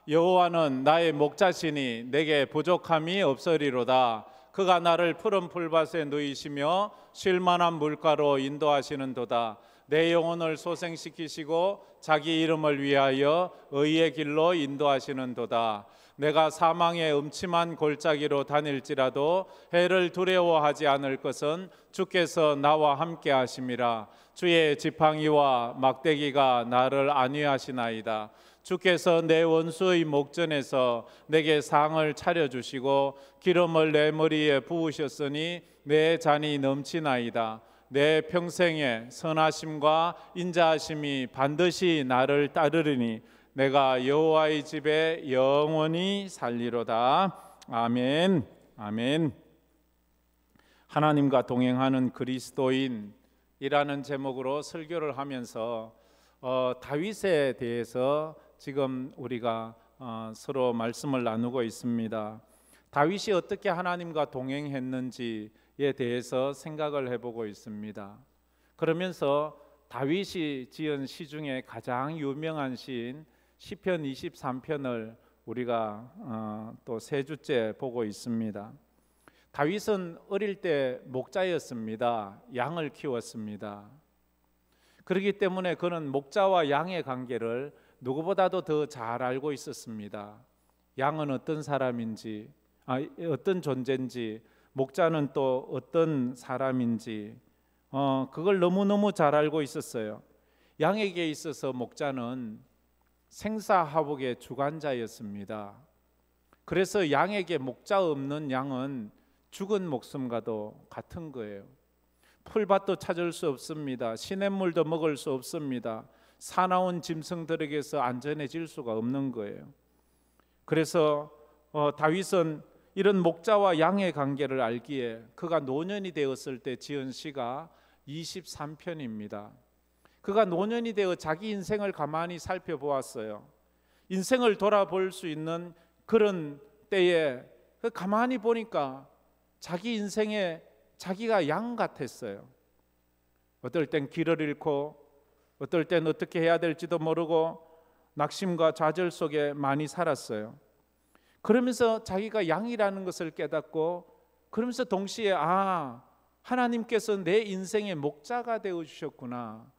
여호와는 나의 목자시니 내게 부족함이 없으리로다. 그가 나를 푸른 풀밭에 누이시며 쉴 만한 물가로 인도하시는도다. 내 영혼을 소생시키시고 자기 이름을 위하여 의의 길로 인도하시는도다. 내가 사망의 음침한 골짜기로 다닐지라도 해를 두려워하지 않을 것은 주께서 나와 함께 하심이라. 주의 지팡이와 막대기가 나를 안위하시나이다. 주께서 내 원수의 목전에서 내게 상을 차려주시고 기름을 내 머리에 부으셨으니 내 잔이 넘치나이다. 내 평생에 선하심과 인자하심이 반드시 나를 따르리니 내가 여호와의 집에 영원히 살리로다. 아멘. 아멘. 하나님과 동행하는 그리스도인이라는 제목으로 설교를 하면서 다윗에 대해서 지금 우리가 서로 말씀을 나누고 있습니다. 다윗이 어떻게 하나님과 동행했는지에 대해서 생각을 해보고 있습니다. 그러면서 다윗이 지은 시 중에 가장 유명한 시인 시편 23편을 우리가 또 세 주째 보고 있습니다. 다윗은 어릴 때 목자였습니다. 양을 키웠습니다. 그렇기 때문에 그는 목자와 양의 관계를 누구보다도 더 잘 알고 있었습니다. 양은 어떤 사람인지, 어떤 존재인지, 목자는 또 어떤 사람인지 그걸 너무너무 잘 알고 있었어요. 양에게 있어서 목자는 생사화복의 주관자였습니다. 그래서 양에게 목자 없는 양은 죽은 목숨과도 같은 거예요. 풀밭도 찾을 수 없습니다. 시냇물도 먹을 수 없습니다. 사나운 짐승들에게서 안전해질 수가 없는 거예요. 그래서 다윗은 이런 목자와 양의 관계를 알기에 그가 노년이 되었을 때 지은 시가 23편입니다. 그가 노년이 되어 자기 인생을 가만히 살펴보았어요. 인생을 돌아볼 수 있는 그런 때에 가만히 보니까 자기 인생에 자기가 양 같았어요. 어떨 땐 길을 잃고 어떨 땐 어떻게 해야 될지도 모르고 낙심과 좌절 속에 많이 살았어요. 그러면서 자기가 양이라는 것을 깨닫고 그러면서 동시에 하나님께서 내 인생의 목자가 되어주셨구나.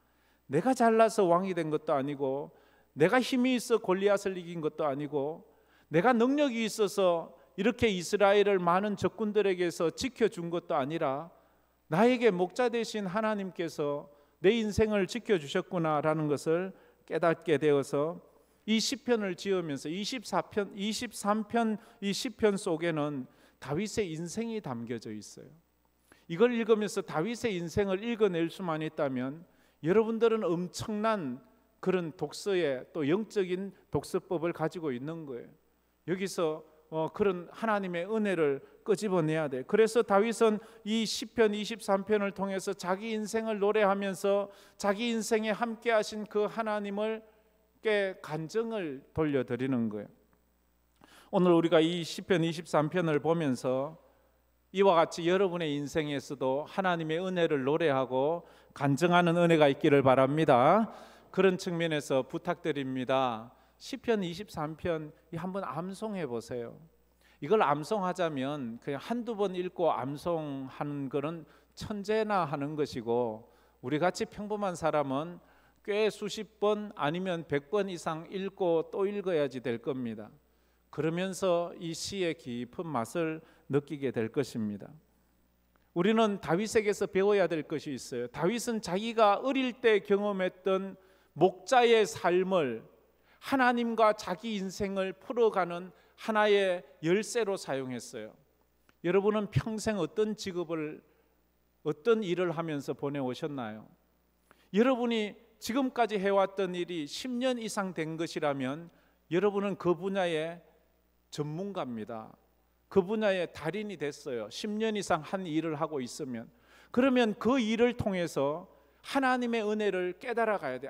내가 잘나서 왕이 된 것도 아니고 내가 힘이 있어 골리앗을 이긴 것도 아니고 내가 능력이 있어서 이렇게 이스라엘을 많은 적군들에게서 지켜준 것도 아니라 나에게 목자 되신 하나님께서 내 인생을 지켜주셨구나라는 것을 깨닫게 되어서 이 시편을 지으면서 23편 이 시편 속에는 다윗의 인생이 담겨져 있어요. 이걸 읽으면서 다윗의 인생을 읽어낼 수만 있다면 여러분들은 엄청난 그런 독서의 또 영적인 독서법을 가지고 있는 거예요. 여기서 그런 하나님의 은혜를 끄집어내야 돼. 그래서 다윗은 이 시편 23편을 통해서 자기 인생을 노래하면서 자기 인생에 함께 하신 그 하나님께 간증을 돌려드리는 거예요. 오늘 우리가 이 시편 23편을 보면서 이와 같이 여러분의 인생에서도 하나님의 은혜를 노래하고 간증하는 은혜가 있기를 바랍니다. 그런 측면에서 부탁드립니다. 시편 23편 한번 암송해 보세요. 이걸 암송하자면 그냥 한두 번 읽고 암송하는 거는 천재나 하는 것이고 우리같이 평범한 사람은 꽤 수십 번 아니면 100번 이상 읽고 또 읽어야지 될 겁니다. 그러면서 이 시의 깊은 맛을 느끼게 될 것입니다. 우리는 다윗에게서 배워야 될 것이 있어요. 다윗은 자기가 어릴 때 경험했던 목자의 삶을 하나님과 자기 인생을 풀어가는 하나의 열쇠로 사용했어요. 여러분은 평생 어떤 직업을 어떤 일을 하면서 보내오셨나요? 여러분이 지금까지 해왔던 일이 10년 이상 된 것이라면 여러분은 그 분야의 전문가입니다. 그 분야의 달인이 됐어요. 10년 이상 한 일을 하고 있으면. 그러면 그 일을 통해서 하나님의 은혜를 깨달아 가야 돼.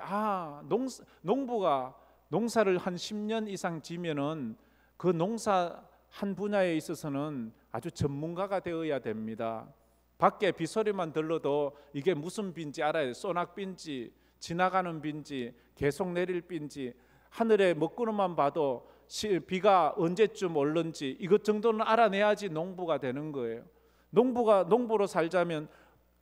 농부가 농사를 한 10년 이상 지면은 그 농사 한 분야에 있어서는 아주 전문가가 되어야 됩니다. 밖에 빗소리만 들러도 이게 무슨 비인지 알아야 돼. 소낙비인지 지나가는 비인지 계속 내릴 비인지 하늘에 먹구름만 봐도 비가 언제쯤 올는지 이것 정도는 알아내야지 농부가 되는 거예요. 농부로 살자면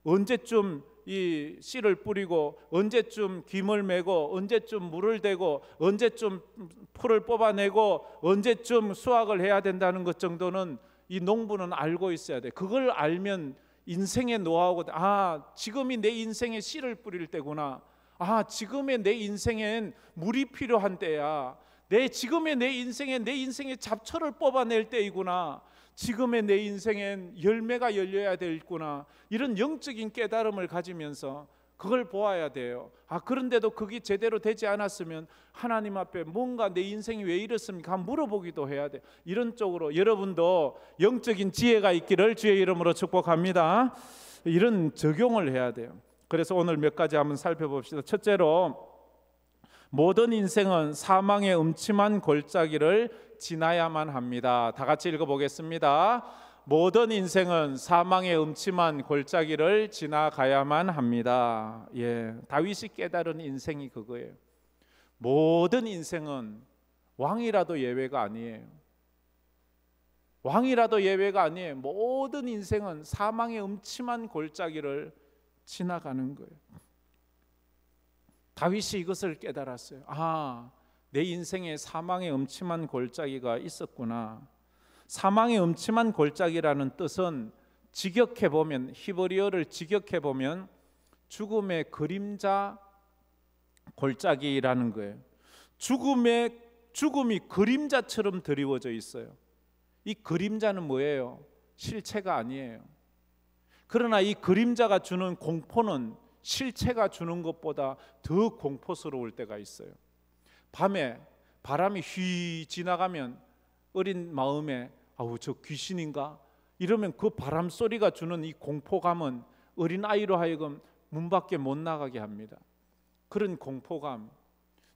언제쯤 이 씨를 뿌리고 언제쯤 김을 메고 언제쯤 물을 대고 언제쯤 풀을 뽑아내고 언제쯤 수확을 해야 된다는 것 정도는 이 농부는 알고 있어야 돼. 그걸 알면 인생의 노하우가 지금이 내 인생에 씨를 뿌릴 때구나. 지금의 내 인생엔 물이 필요한 때야. 지금의 내 인생의 잡초를 뽑아낼 때이구나. 지금의 내 인생엔 열매가 열려야 되겠구나. 이런 영적인 깨달음을 가지면서 그걸 보아야 돼요. 그런데도 그게 제대로 되지 않았으면 하나님 앞에 뭔가 내 인생이 왜 이렇습니까? 한번 물어보기도 해야 돼. 이런 쪽으로 여러분도 영적인 지혜가 있기를 주의 이름으로 축복합니다. 이런 적용을 해야 돼요. 그래서 오늘 몇 가지 한번 살펴봅시다. 첫째로, 모든 인생은 사망의 음침한 골짜기를 지나야만 합니다. 다 같이 읽어보겠습니다. 모든 인생은 사망의 음침한 골짜기를 지나가야만 합니다. 다윗이 깨달은 인생이 그거예요. 모든 인생은, 왕이라도 예외가 아니에요. 왕이라도 예외가 아니에요. 모든 인생은 사망의 음침한 골짜기를 지나가는 거예요. 다윗이 이것을 깨달았어요. 내 인생에 사망의 음침한 골짜기가 있었구나. 사망의 음침한 골짜기라는 뜻은 직역해보면, 히브리어를 직역해보면 죽음의 그림자 골짜기라는 거예요. 죽음이 그림자처럼 드리워져 있어요. 이 그림자는 뭐예요? 실체가 아니에요. 그러나 이 그림자가 주는 공포는 실체가 주는 것보다 더 공포스러울 때가 있어요. 밤에 바람이 휘 지나가면 어린 마음에 저 귀신인가? 이러면 그 바람 소리가 주는 이 공포감은 어린아이로 하여금 문 밖에 못 나가게 합니다. 그런 공포감,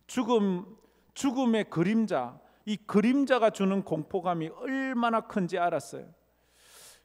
죽음의 그림자, 이 그림자가 주는 공포감이 얼마나 큰지 알았어요.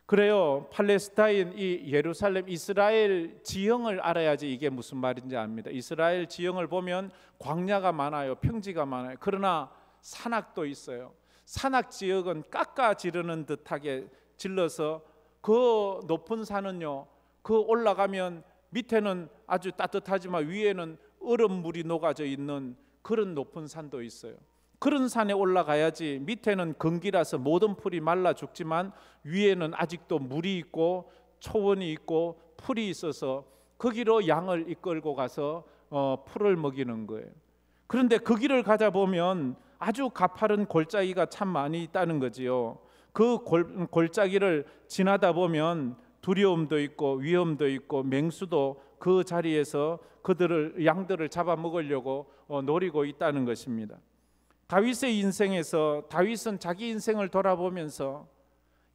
그래요. 팔레스타인, 이 예루살렘, 이스라엘 지형을 알아야지 이게 무슨 말인지 압니다. 이스라엘 지형을 보면 광야가 많아요. 평지가 많아요. 그러나 산악도 있어요. 산악 지역은 깎아 지르는 듯하게 질러서 그 높은 산은요, 그 올라가면 밑에는 아주 따뜻하지만 위에는 얼음물이 녹아져 있는 그런 높은 산도 있어요. 그런 산에 올라가야지. 밑에는 건기라서 모든 풀이 말라 죽지만 위에는 아직도 물이 있고 초원이 있고 풀이 있어서 거기로 양을 이끌고 가서 풀을 먹이는 거예요. 그런데 그 길을 가다 보면 아주 가파른 골짜기가 참 많이 있다는 거지요. 그 골짜기를 지나다 보면 두려움도 있고 위험도 있고 맹수도 그 자리에서 양들을 잡아먹으려고 노리고 있다는 것입니다. 다윗의 인생에서 다윗은 자기 인생을 돌아보면서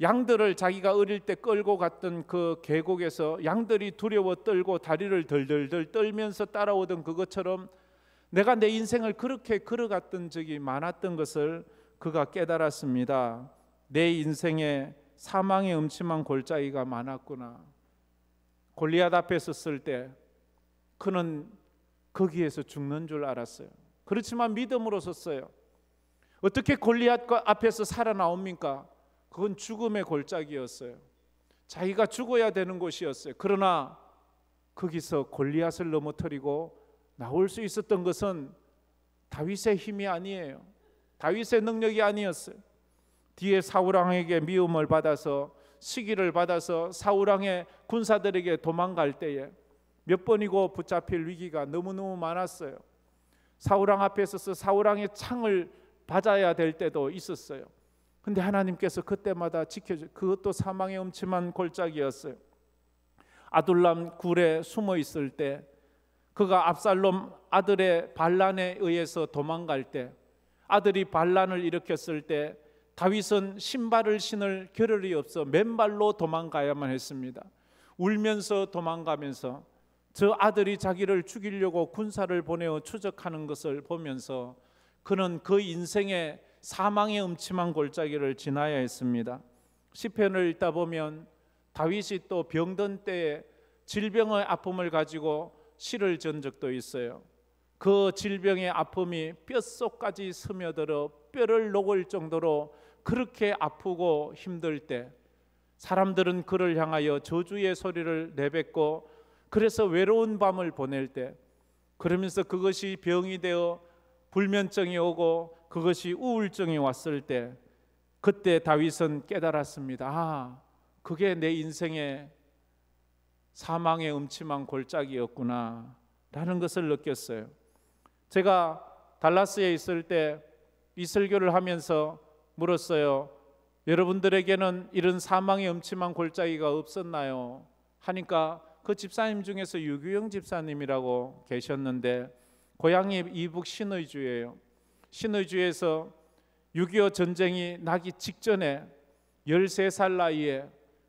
양들을 자기가 어릴 때 끌고 갔던 그 계곡에서 양들이 두려워 떨고 다리를 덜덜덜 떨면서 따라오던 그것처럼 내가 내 인생을 그렇게 걸어갔던 적이 많았던 것을 그가 깨달았습니다. 내 인생에 사망의 음침한 골짜기가 많았구나. 골리앗 앞에 섰을 때 그는 거기에서 죽는 줄 알았어요. 그렇지만 믿음으로 섰어요. 어떻게 골리앗 앞에서 살아나옵니까? 그건 죽음의 골짜기였어요. 자기가 죽어야 되는 곳이었어요. 그러나 거기서 골리앗을 넘어뜨리고 나올 수 있었던 것은 다윗의 힘이 아니에요. 다윗의 능력이 아니었어요. 뒤에 사울왕에게 미움을 받아서 시기를 받아서 사울왕의 군사들에게 도망갈 때에 몇 번이고 붙잡힐 위기가 너무너무 많았어요. 사울왕 앞에 서서 사울왕의 창을 받아야 될 때도 있었어요. 근데 하나님께서 그때마다 지켜줘. 그것도 사망의 음침한 골짜기였어요. 아둘람 굴에 숨어 있을 때, 그가 압살롬 아들의 반란에 의해서 도망갈 때, 아들이 반란을 일으켰을 때 다윗은 신발을 신을 겨를이 없어 맨발로 도망가야만 했습니다. 울면서 도망가면서 저 아들이 자기를 죽이려고 군사를 보내어 추적하는 것을 보면서 그는 그 인생의 사망의 음침한 골짜기를 지나야 했습니다. 시편을 읽다 보면 다윗이 또 병든 때에 질병의 아픔을 가지고 시를 지은 적도 있어요. 그 질병의 아픔이 뼛속까지 스며들어 뼈를 녹을 정도로 그렇게 아프고 힘들 때 사람들은 그를 향하여 저주의 소리를 내뱉고 그래서 외로운 밤을 보낼 때 그러면서 그것이 병이 되어 불면증이 오고 그것이 우울증이 왔을 때 그때 다윗은 깨달았습니다. 아, 그게 내 인생의 사망의 음침한 골짜기였구나 라는 것을 느꼈어요. 제가 달라스에 있을 때 이 설교를 하면서 물었어요. 여러분들에게는 이런 사망의 음침한 골짜기가 없었나요? 하니까 그 집사님 중에서 유규영 집사님이라고 계셨는데 고향이 이북 신의주예요. 신의주에서 6.25 전쟁이 나기 직전에 13살 나이에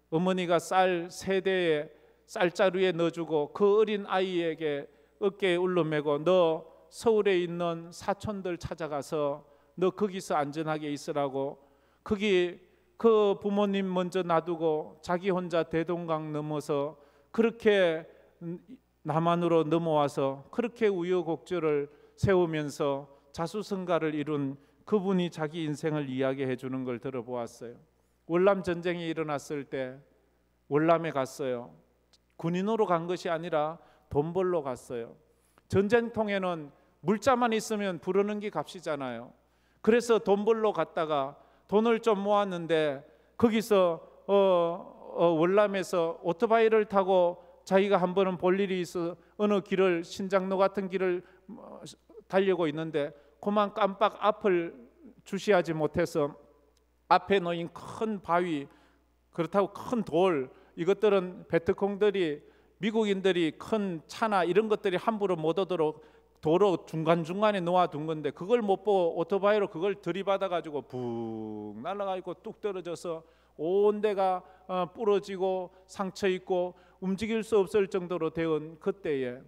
어머니가 쌀 3대에 쌀자루에 넣어주고 그 어린 아이에게 어깨에 울러매고 너 서울에 있는 사촌들 찾아가서 너 거기서 안전하게 있으라고 거기 그 부모님 먼저 놔두고 자기 혼자 대동강 넘어서 그렇게 남한으로 넘어와서 그렇게 우여곡절을 세우면서 자수성가를 이룬 그분이 자기 인생을 이야기해 주는 걸 들어보았어요. 월남 전쟁이 일어났을 때 월남에 갔어요. 군인으로 간 것이 아니라 돈 벌러 갔어요. 전쟁통에는 물자만 있으면 부르는 게 값이잖아요. 그래서 돈 벌러 갔다가 돈을 좀 모았는데 거기서 월남에서 오토바이를 타고 자기가 한 번은 볼 일이 있어 어느 길을 신장로 같은 길을 달리고 있는데 그만 깜빡 앞을 주시하지 못해서 앞에 놓인 큰 바위 그렇다고 큰 돌 이것들은 베트콩들이 미국인들이 큰 차나 이런 것들이 함부로 못 오도록 도로 중간중간에 놓아둔 건데 그걸 못 보고 오토바이로 그걸 들이받아 가지고 붕 날아가지고 뚝 떨어져서 온 데가 부러지고 상처 있고 움직일 수 없을 정도로 되은 그때에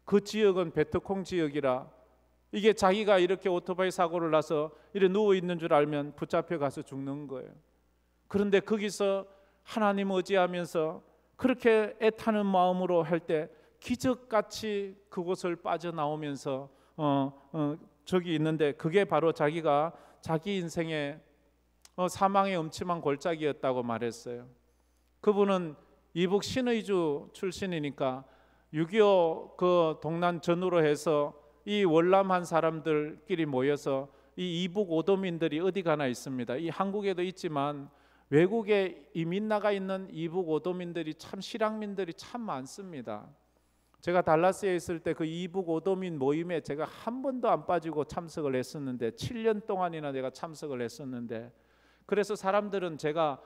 그 지역은 베트콩 지역이라 이게 자기가 이렇게 오토바이 사고를 나서 이렇게 누워 있는 줄 알면 붙잡혀 가서 죽는 거예요. 그런데 거기서 하나님 의지하면서 그렇게 애타는 마음으로 할 때 기적같이 그곳을 빠져나오면서 저기 있는데 그게 바로 자기가 자기 인생의 사망의 음침한 골짜기였다고 말했어요. 그분은 이북 신의주 출신이니까 6.25 그 동란 전후로 해서 이 월남한 사람들끼리 모여서 이 이북 오도민들이 어디 가나 있습니다. 이 한국에도 있지만 외국에 이민 나가 있는 이북 오도민들이 참 실향민들이 참 많습니다. 제가 달라스에 있을 때 그 이북 오도민 모임에 제가 한 번도 안 빠지고 참석을 했었는데 7년 동안이나 내가 참석을 했었는데 그래서 사람들은 제가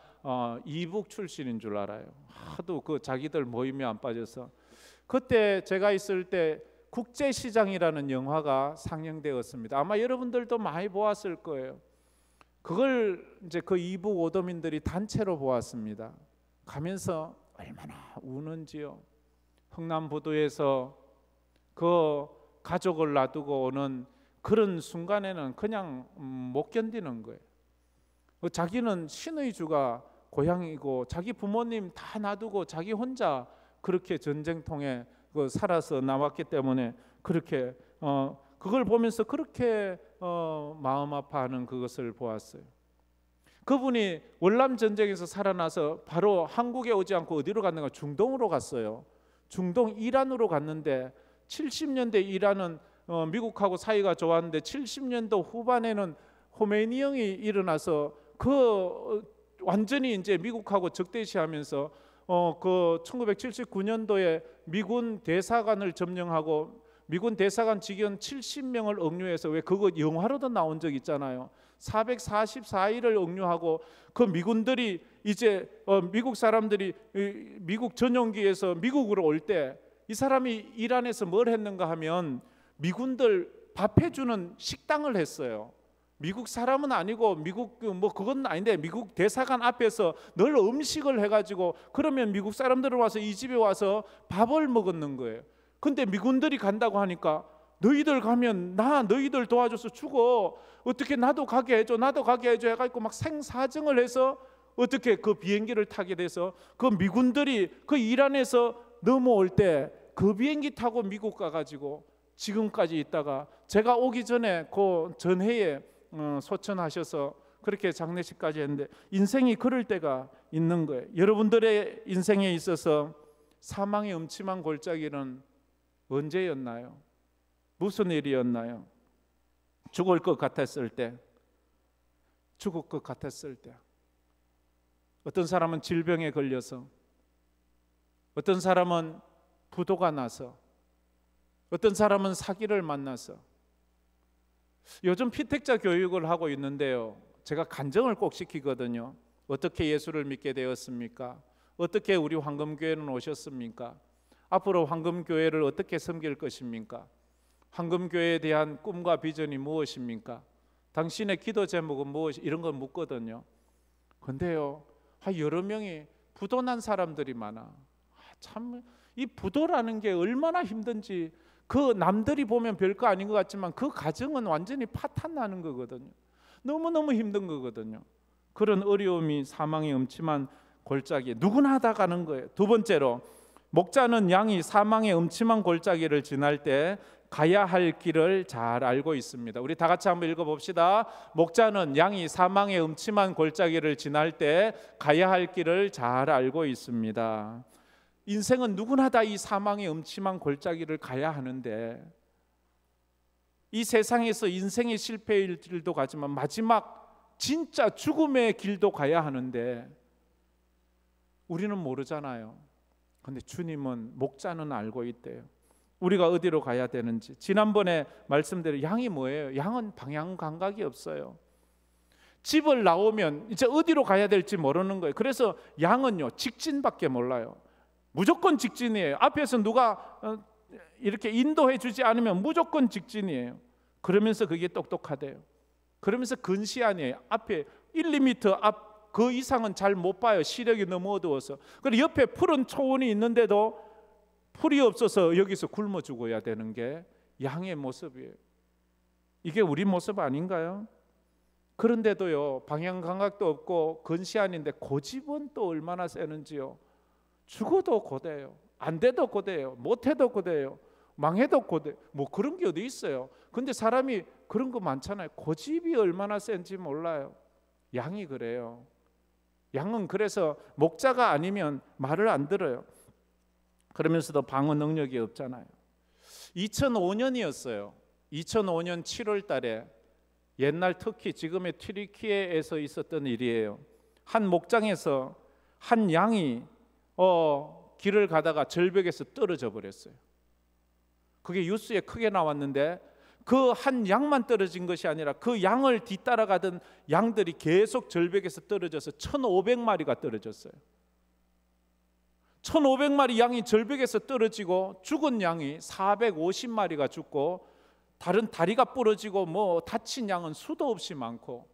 이북 출신인 줄 알아요. 하도 그 자기들 모임에 안 빠져서 그때 제가 있을 때 국제시장이라는 영화가 상영되었습니다. 아마 여러분들도 많이 보았을 거예요. 그걸 이제 그 이북 오도민들이 단체로 보았습니다. 가면서 얼마나 우는지요. 흥남부두에서 그 가족을 놔두고 오는 그런 순간에는 그냥 못 견디는 거예요. 자기는 신의주가 고향이고 자기 부모님 다 놔두고 자기 혼자 그렇게 전쟁통에 살아서 나왔기 때문에 그렇게 그걸 보면서 그렇게 마음 아파하는 그것을 보았어요. 그분이 월남 전쟁에서 살아나서 바로 한국에 오지 않고 어디로 갔는가? 중동으로 갔어요. 중동 이란으로 갔는데 70년대 이란은 미국하고 사이가 좋았는데 70년도 후반에는 호메니 형이 일어나서 그 완전히 이제 미국하고 적대시하면서 그 1979년도에 미군 대사관을 점령하고 미군 대사관 직원 70명을 억류해서 왜 그거 영화로도 나온 적 있잖아요. 444일을 억류하고 그 미군들이 이제 미국 사람들이 미국 전용기에서 미국으로 올 때 이 사람이 이란에서 뭘 했는가 하면 미군들 밥 해주는 식당을 했어요. 미국 사람은 아니고 미국 뭐 그건 아닌데 미국 대사관 앞에서 늘 음식을 해가지고 그러면 미국 사람들은 와서 이 집에 와서 밥을 먹는 거예요. 근데 미군들이 간다고 하니까 너희들 가면 나 너희들 도와줘서 죽어. 어떻게 나도 가게 해줘 나도 가게 해줘 해가지고 막 생사정을 해서 어떻게 그 비행기를 타게 돼서 그 미군들이 그 이란에서 넘어올 때 그 비행기 타고 미국 가가지고 지금까지 있다가 제가 오기 전에 그 전해에 소천하셔서 그렇게 장례식까지 했는데 인생이 그럴 때가 있는 거예요. 여러분들의 인생에 있어서 사망의 음침한 골짜기는 언제였나요? 무슨 일이었나요? 죽을 것 같았을 때, 죽을 것 같았을 때. 어떤 사람은 질병에 걸려서, 어떤 사람은 부도가 나서, 어떤 사람은 사기를 만나서. 요즘 피택자 교육을 하고 있는데요, 제가 간증을 꼭 시키거든요. 어떻게 예수를 믿게 되었습니까? 어떻게 우리 황금교회는 오셨습니까? 앞으로 황금교회를 어떻게 섬길 것입니까? 황금교회에 대한 꿈과 비전이 무엇입니까? 당신의 기도 제목은 무엇이? 이런 걸 묻거든요. 근데요, 여러 명이 부도난 사람들이 많아. 참, 이 부도라는 게 얼마나 힘든지, 그 남들이 보면 별거 아닌 것 같지만 그 가정은 완전히 파탄 나는 거거든요. 너무너무 힘든 거거든요. 그런 어려움이 사망의 음침한 골짜기에 누구나 다 가는 거예요. 두 번째로, 목자는 양이 사망의 음침한 골짜기를 지날 때 가야 할 길을 잘 알고 있습니다. 우리 다 같이 한번 읽어봅시다. 목자는 양이 사망의 음침한 골짜기를 지날 때 가야 할 길을 잘 알고 있습니다. 인생은 누구나 다 이 사망의 음침한 골짜기를 가야 하는데, 이 세상에서 인생의 실패의 길도 가지만 마지막 진짜 죽음의 길도 가야 하는데 우리는 모르잖아요. 근데 주님은, 목자는 알고 있대요. 우리가 어디로 가야 되는지. 지난번에 말씀대로 양이 뭐예요? 양은 방향 감각이 없어요. 집을 나오면 이제 어디로 가야 될지 모르는 거예요. 그래서 양은요, 직진밖에 몰라요. 무조건 직진이에요. 앞에서 누가 이렇게 인도해 주지 않으면 무조건 직진이에요. 그러면서 그게 똑똑하대요. 그러면서 근시안이에요. 앞에 1, 2m 앞 그 이상은 잘 못 봐요. 시력이 너무 어두워서. 그리고 옆에 푸른 초원이 있는데도 풀이 없어서 여기서 굶어 죽어야 되는 게 양의 모습이에요. 이게 우리 모습 아닌가요? 그런데도요, 방향 감각도 없고 근시안인데 고집은 또 얼마나 세는지요. 죽어도 고대요. 안 돼도 고대요. 못해도 고대요. 망해도 고대. 뭐 그런 게 어디 있어요. 근데 사람이 그런 거 많잖아요. 고집이 얼마나 센지 몰라요. 양이 그래요. 양은 그래서 목자가 아니면 말을 안 들어요. 그러면서도 방어 능력이 없잖아요. 2005년이었어요. 2005년 7월 달에, 옛날 터키, 지금의 튀르키예에서 있었던 일이에요. 한 목장에서 한 양이 길을 가다가 절벽에서 떨어져 버렸어요. 그게 뉴스에 크게 나왔는데, 그 한 양만 떨어진 것이 아니라 그 양을 뒤따라가던 양들이 계속 절벽에서 떨어져서 1,500마리가 떨어졌어요. 1,500마리 양이 절벽에서 떨어지고, 죽은 양이 450마리가 죽고, 다른 다리가 부러지고 뭐 다친 양은 수도 없이 많고,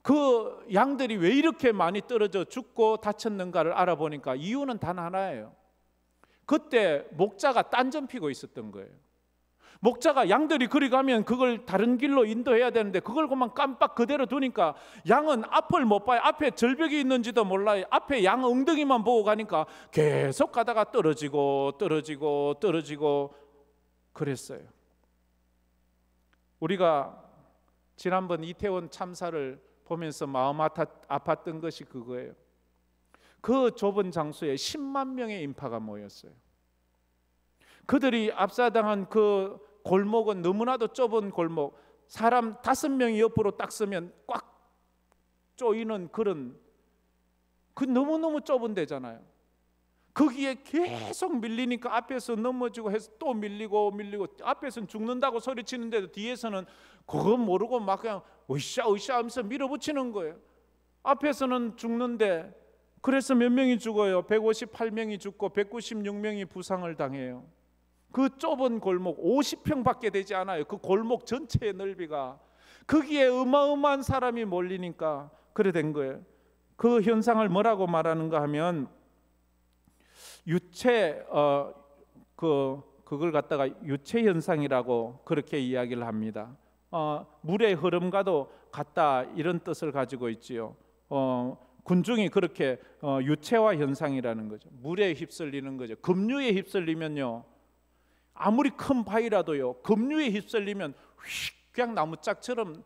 그 양들이 왜 이렇게 많이 떨어져 죽고 다쳤는가를 알아보니까 이유는 단 하나예요. 그때 목자가 딴전 피고 있었던 거예요. 목자가 양들이 그리 가면 그걸 다른 길로 인도해야 되는데 그걸 그만 깜빡 그대로 두니까 양은 앞을 못 봐요. 앞에 절벽이 있는지도 몰라요. 앞에 양 엉덩이만 보고 가니까 계속 가다가 떨어지고 그랬어요. 우리가 지난번 이태원 참사를 보면서 마음 아팠던 것이 그거예요. 그 좁은 장소에 10만 명의 인파가 모였어요. 그들이 압사당한 그 골목은 너무나도 좁은 골목, 사람 5명이 옆으로 딱 서면 꽉 쪼이는 그런, 그 너무너무 좁은 데잖아요. 거기에 계속 밀리니까 앞에서 넘어지고 해서 또 밀리고 앞에서는 죽는다고 소리치는데도 뒤에서는 그거 모르고 막 그냥 으쌰 하면서 밀어붙이는 거예요. 앞에서는 죽는데, 그래서 몇 명이 죽어요? 158명이 죽고 196명이 부상을 당해요. 그 좁은 골목 50평밖에 되지 않아요. 그 골목 전체의 넓이가. 거기에 어마어마한 사람이 몰리니까 그래 된 거예요. 그 현상을 뭐라고 말하는가 하면 그걸 갖다가 유체 현상이라고 그렇게 이야기를 합니다. 물의 흐름과도 같다, 이런 뜻을 가지고 있지요. 군중이 그렇게 유체화 현상이라는 거죠. 물에 휩쓸리는 거죠. 급류에 휩쓸리면요, 아무리 큰 바위라도요, 급류에 휩쓸리면 휙 그냥 나무짝처럼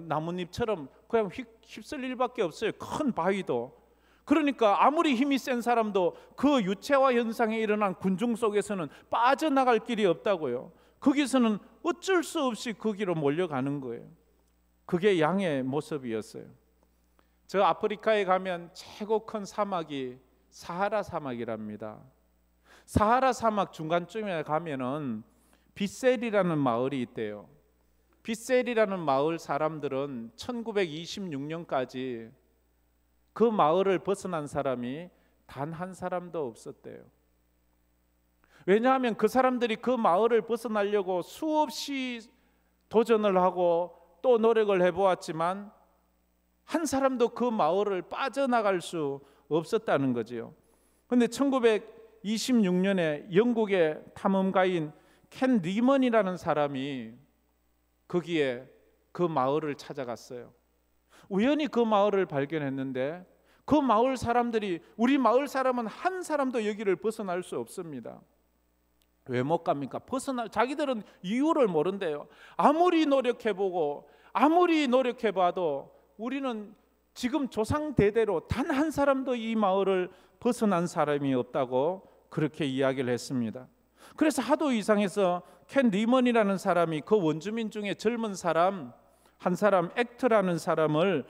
나뭇잎처럼 그냥 휙 휩쓸릴 일밖에 없어요. 큰 바위도. 그러니까 아무리 힘이 센 사람도 그 유체화 현상에 일어난 군중 속에서는 빠져나갈 길이 없다고요. 거기서는 어쩔 수 없이 거기로 몰려가는 거예요. 그게 양의 모습이었어요. 저 아프리카에 가면 최고 큰 사막이 사하라 사막이랍니다. 사하라 사막 중간쯤에 가면은 빗셀이라는 마을이 있대요. 빗셀이라는 마을 사람들은 1926년까지 그 마을을 벗어난 사람이 단 한 사람도 없었대요. 왜냐하면 그 사람들이 그 마을을 벗어나려고 수없이 도전을 하고 또 노력을 해보았지만 한 사람도 그 마을을 빠져나갈 수 없었다는 거지요. 그런데 1926년에 영국의 탐험가인 켄 리먼이라는 사람이 거기에 그 마을을 찾아갔어요. 우연히 그 마을을 발견했는데 그 마을 사람들이 우리 마을 사람은 한 사람도 여기를 벗어날 수 없습니다. 왜 못 갑니까? 자기들은 이유를 모른대요. 아무리 노력해보고 아무리 노력해봐도 우리는 지금 조상 대대로 단 한 사람도 이 마을을 벗어난 사람이 없다고 그렇게 이야기를 했습니다. 그래서 하도 이상해서 켄 리먼이라는 사람이 그 원주민 중에 젊은 사람 한 사람 액터라는 사람을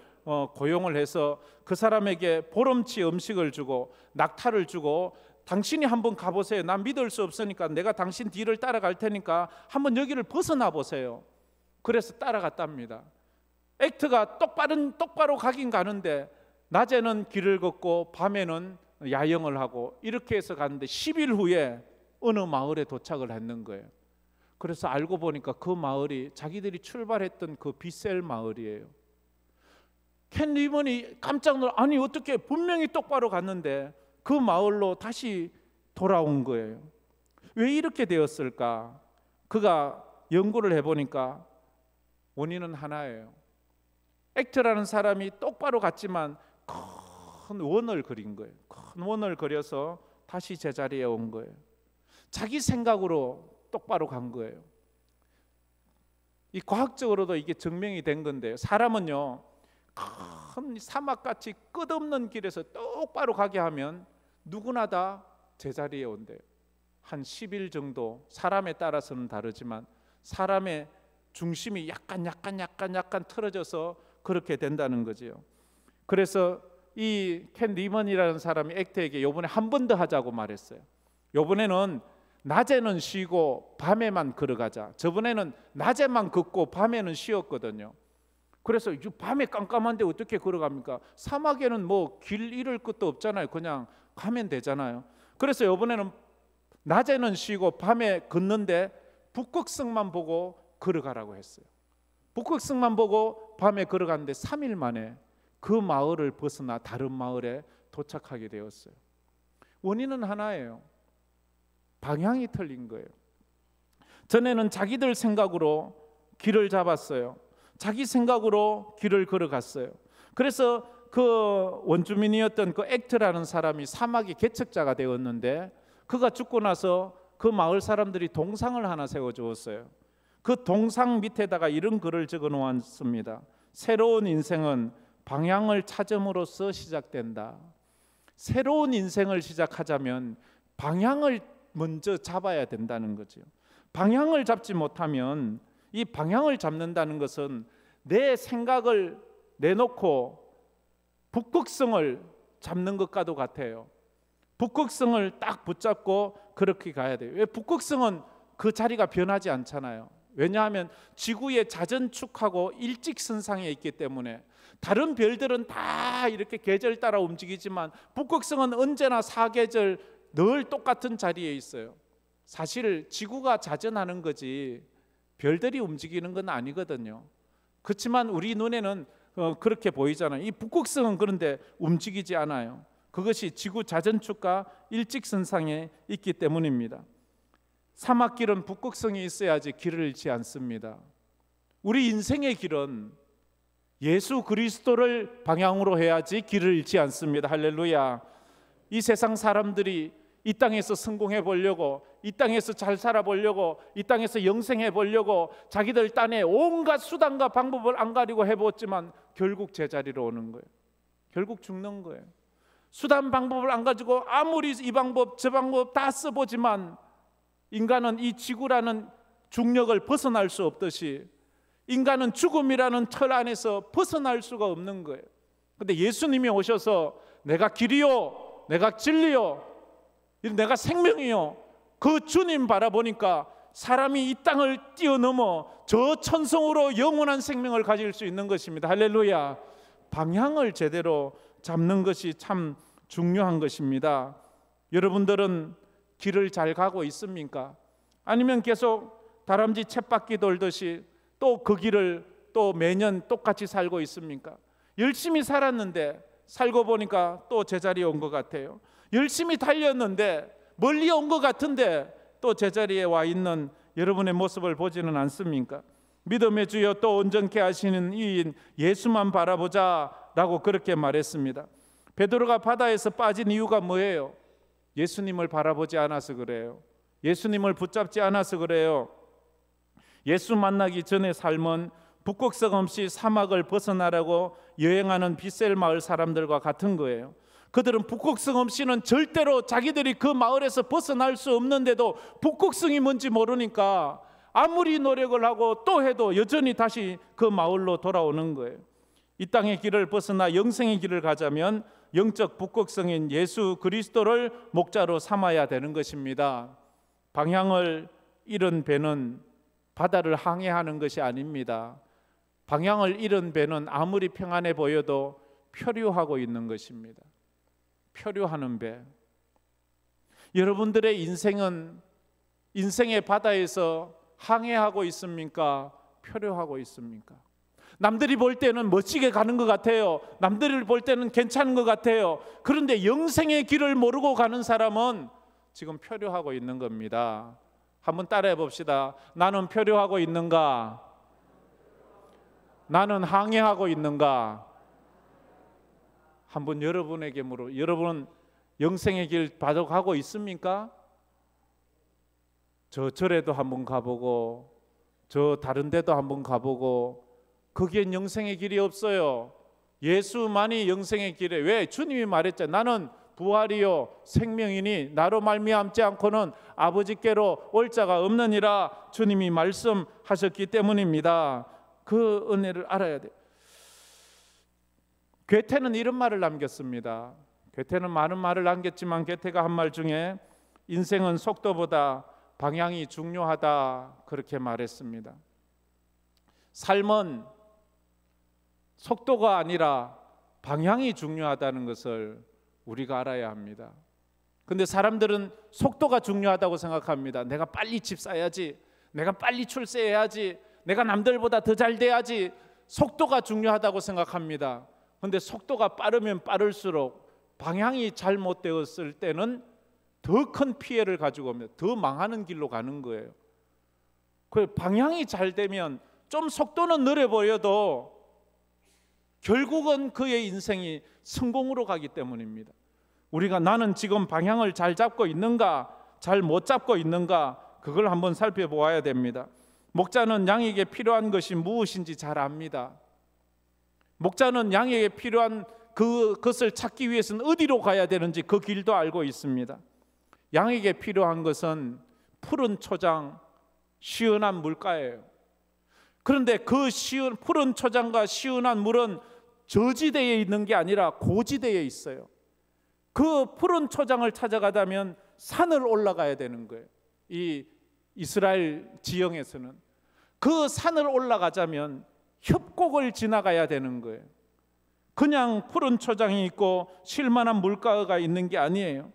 고용을 해서 그 사람에게 보름치 음식을 주고 낙타를 주고 당신이 한번 가보세요. 난 믿을 수 없으니까 내가 당신 뒤를 따라갈 테니까 한번 여기를 벗어나 보세요. 그래서 따라갔답니다. 액터가 똑바로 가긴 가는데 낮에는 길을 걷고 밤에는 야영을 하고 이렇게 해서 갔는데 10일 후에 어느 마을에 도착을 했는 거예요. 그래서 알고 보니까 그 마을이 자기들이 출발했던 그 빗셀 마을이에요. 켄 리먼이 깜짝 놀라, 아니 어떻게 분명히 똑바로 갔는데 그 마을로 다시 돌아온 거예요. 왜 이렇게 되었을까? 그가 연구를 해보니까 원인은 하나예요. 액터라는 사람이 똑바로 갔지만 큰 원을 그린 거예요. 큰 원을 그려서 다시 제자리에 온 거예요. 자기 생각으로 똑바로 간 거예요. 이 과학적으로도 이게 증명이 된 건데요. 사람은요, 큰 사막같이 끝없는 길에서 똑바로 가게 하면 누구나 다 제자리에 온대요. 한 10일 정도, 사람에 따라서는 다르지만 사람의 중심이 약간 틀어져서 그렇게 된다는 거지요. 그래서 이 켄 리먼이라는 사람이 액터에게 요번에 한 번 더 하자고 말했어요. 요번에는 낮에는 쉬고 밤에만 걸어가자. 저번에는 낮에만 걷고 밤에는 쉬었거든요. 그래서 밤에 깜깜한데 어떻게 걸어갑니까? 사막에는 뭐 길 잃을 것도 없잖아요. 그냥 가면 되잖아요. 그래서 이번에는 낮에는 쉬고 밤에 걷는데 북극성만 보고 걸어가라고 했어요. 북극성만 보고 밤에 걸어갔는데 3일 만에 그 마을을 벗어나 다른 마을에 도착하게 되었어요. 원인은 하나예요. 방향이 틀린 거예요. 전에는 자기들 생각으로 길을 잡았어요. 자기 생각으로 길을 걸어갔어요. 그래서 그 원주민이었던 그 액터라는 사람이 사막의 개척자가 되었는데 그가 죽고 나서 그 마을 사람들이 동상을 하나 세워주었어요. 그 동상 밑에다가 이런 글을 적어 놓았습니다. 새로운 인생은 방향을 찾음으로써 시작된다. 새로운 인생을 시작하자면 방향을 먼저 잡아야 된다는 거죠. 방향을 잡지 못하면 이 방향을 잡는다는 것은 내 생각을 내놓고 북극성을 잡는 것과도 같아요. 북극성을 딱 붙잡고 그렇게 가야 돼요. 왜? 북극성은 그 자리가 변하지 않잖아요. 왜냐하면 지구의 자전축하고 일직선상에 있기 때문에 다른 별들은 다 이렇게 계절 따라 움직이지만 북극성은 언제나 사계절 늘 똑같은 자리에 있어요. 사실 지구가 자전하는 거지 별들이 움직이는 건 아니거든요. 그렇지만 우리 눈에는 그렇게 보이잖아요. 이 북극성은 그런데 움직이지 않아요. 그것이 지구 자전축과 일직선상에 있기 때문입니다. 사막길은 북극성이 있어야지 길을 잃지 않습니다. 우리 인생의 길은 예수 그리스도를 방향으로 해야지 길을 잃지 않습니다. 할렐루야. 이 세상 사람들이 이 땅에서 성공해 보려고, 이 땅에서 잘 살아 보려고, 이 땅에서 영생해 보려고 자기들 딴에 온갖 수단과 방법을 안 가리고 해보았지만 결국 제자리로 오는 거예요. 결국 죽는 거예요. 수단 방법을 안 가지고 아무리 이 방법 저 방법 다 써보지만 인간은 이 지구라는 중력을 벗어날 수 없듯이 인간은 죽음이라는 틀 안에서 벗어날 수가 없는 거예요. 그런데 예수님이 오셔서 내가 길이요, 내가 진리요, 내가 생명이요, 그 주님 바라보니까 사람이 이 땅을 뛰어넘어 저 천성으로 영원한 생명을 가질 수 있는 것입니다. 할렐루야. 방향을 제대로 잡는 것이 참 중요한 것입니다. 여러분들은 길을 잘 가고 있습니까? 아니면 계속 다람쥐 쳇바퀴 돌듯이 또 그 길을 또 매년 똑같이 살고 있습니까? 열심히 살았는데 살고 보니까 또 제자리에 온 것 같아요. 열심히 달렸는데 멀리 온 것 같은데 또 제자리에 와 있는 여러분의 모습을 보지는 않습니까? 믿음의 주여 또 온전케 하시는 이인 예수만 바라보자 라고 그렇게 말했습니다. 베드로가 바다에서 빠진 이유가 뭐예요? 예수님을 바라보지 않아서 그래요. 예수님을 붙잡지 않아서 그래요. 예수 만나기 전의 삶은 북극성 없이 사막을 벗어나라고 여행하는 빗셀 마을 사람들과 같은 거예요. 그들은 북극성 없이는 절대로 자기들이 그 마을에서 벗어날 수 없는데도 북극성이 뭔지 모르니까 아무리 노력을 하고 또 해도 여전히 다시 그 마을로 돌아오는 거예요. 이 땅의 길을 벗어나 영생의 길을 가자면 영적 북극성인 예수 그리스도를 목자로 삼아야 되는 것입니다. 방향을 잃은 배는 바다를 항해하는 것이 아닙니다. 방향을 잃은 배는 아무리 평안해 보여도 표류하고 있는 것입니다. 표류하는 배. 여러분들의 인생은 인생의 바다에서 항해하고 있습니까? 표류하고 있습니까? 남들이 볼 때는 멋지게 가는 것 같아요. 남들이 볼 때는 괜찮은 것 같아요. 그런데 영생의 길을 모르고 가는 사람은 지금 표류하고 있는 겁니다. 한번 따라해 봅시다. 나는 표류하고 있는가? 나는 항해하고 있는가? 한번 여러분에게 물어. 여러분은 영생의 길 바로 가고 있습니까? 저 절에도 한번 가보고 저 다른 데도 한번 가보고 거기엔 영생의 길이 없어요. 예수만이 영생의 길에. 왜? 주님이 말했잖아요. 나는 부활이요 생명이니 나로 말미암지 않고는 아버지께로 올 자가 없느니라 주님이 말씀하셨기 때문입니다. 그 은혜를 알아야 돼요. 괴테는 이런 말을 남겼습니다. 괴테는 많은 말을 남겼지만 괴테가 한 말 중에 인생은 속도보다 방향이 중요하다 그렇게 말했습니다. 삶은 속도가 아니라 방향이 중요하다는 것을 우리가 알아야 합니다. 근데 사람들은 속도가 중요하다고 생각합니다. 내가 빨리 집 사야지, 내가 빨리 출세해야지, 내가 남들보다 더 잘 돼야지. 속도가 중요하다고 생각합니다. 근데 속도가 빠르면 빠를수록 방향이 잘못되었을 때는 더 큰 피해를 가지고 옵니다. 더 망하는 길로 가는 거예요. 그 방향이 잘 되면 좀 속도는 느려 보여도 결국은 그의 인생이 성공으로 가기 때문입니다. 우리가 나는 지금 방향을 잘 잡고 있는가, 잘 못 잡고 있는가, 그걸 한번 살펴보아야 됩니다. 목자는 양에게 필요한 것이 무엇인지 잘 압니다. 목자는 양에게 필요한 그것을 찾기 위해서는 어디로 가야 되는지 그 길도 알고 있습니다. 양에게 필요한 것은 푸른 초장, 시원한 물가예요. 그런데 그 푸른 초장과 시원한 물은 저지대에 있는 게 아니라 고지대에 있어요. 그 푸른 초장을 찾아가다면 산을 올라가야 되는 거예요. 이 이스라엘 지형에서는 그 산을 올라가자면 협곡을 지나가야 되는 거예요. 그냥 푸른 초장이 있고 쉴만한 물가가 있는 게 아니에요.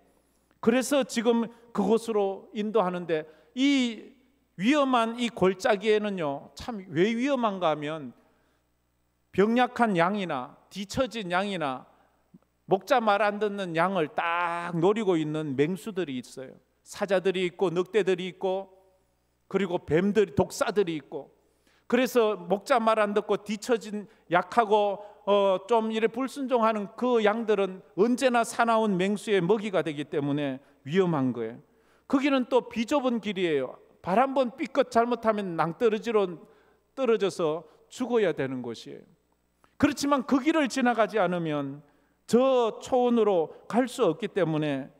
그래서 지금 그곳으로 인도하는데 이 위험한 이 골짜기에는요, 참 왜 위험한가 하면 병약한 양이나 뒤처진 양이나 목자 말 안 듣는 양을 딱 노리고 있는 맹수들이 있어요. 사자들이 있고 늑대들이 있고 그리고 뱀들이, 독사들이 있고, 그래서 목자 말 안 듣고 뒤처진 약하고 좀 이래 불순종하는 그 양들은 언제나 사나운 맹수의 먹이가 되기 때문에 위험한 거예요. 거기는 또 비좁은 길이에요. 발 한 번 삐끗 잘못하면 낭떠러지로 떨어져서 죽어야 되는 곳이에요. 그렇지만 그 길을 지나가지 않으면 저 초원으로 갈 수 없기 때문에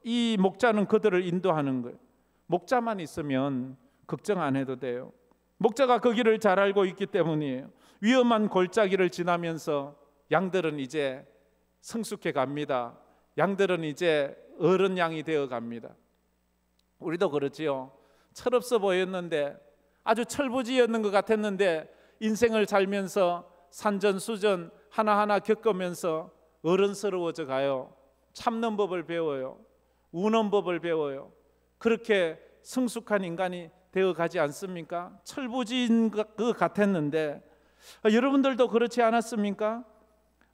이 목자는 그들을 인도하는 거예요. 목자만 있으면 걱정 안 해도 돼요. 목자가 그 길을 잘 알고 있기 때문이에요. 위험한 골짜기를 지나면서 양들은 이제 성숙해 갑니다. 양들은 이제 어른 양이 되어 갑니다. 우리도 그렇지요. 철없어 보였는데, 아주 철부지였는 것 같았는데, 인생을 살면서 산전수전 하나하나 겪으면서 어른스러워져 가요. 참는 법을 배워요. 우는 법을 배워요. 그렇게 성숙한 인간이 되어 가지 않습니까? 철부지인 것 같았는데, 여러분들도 그렇지 않았습니까?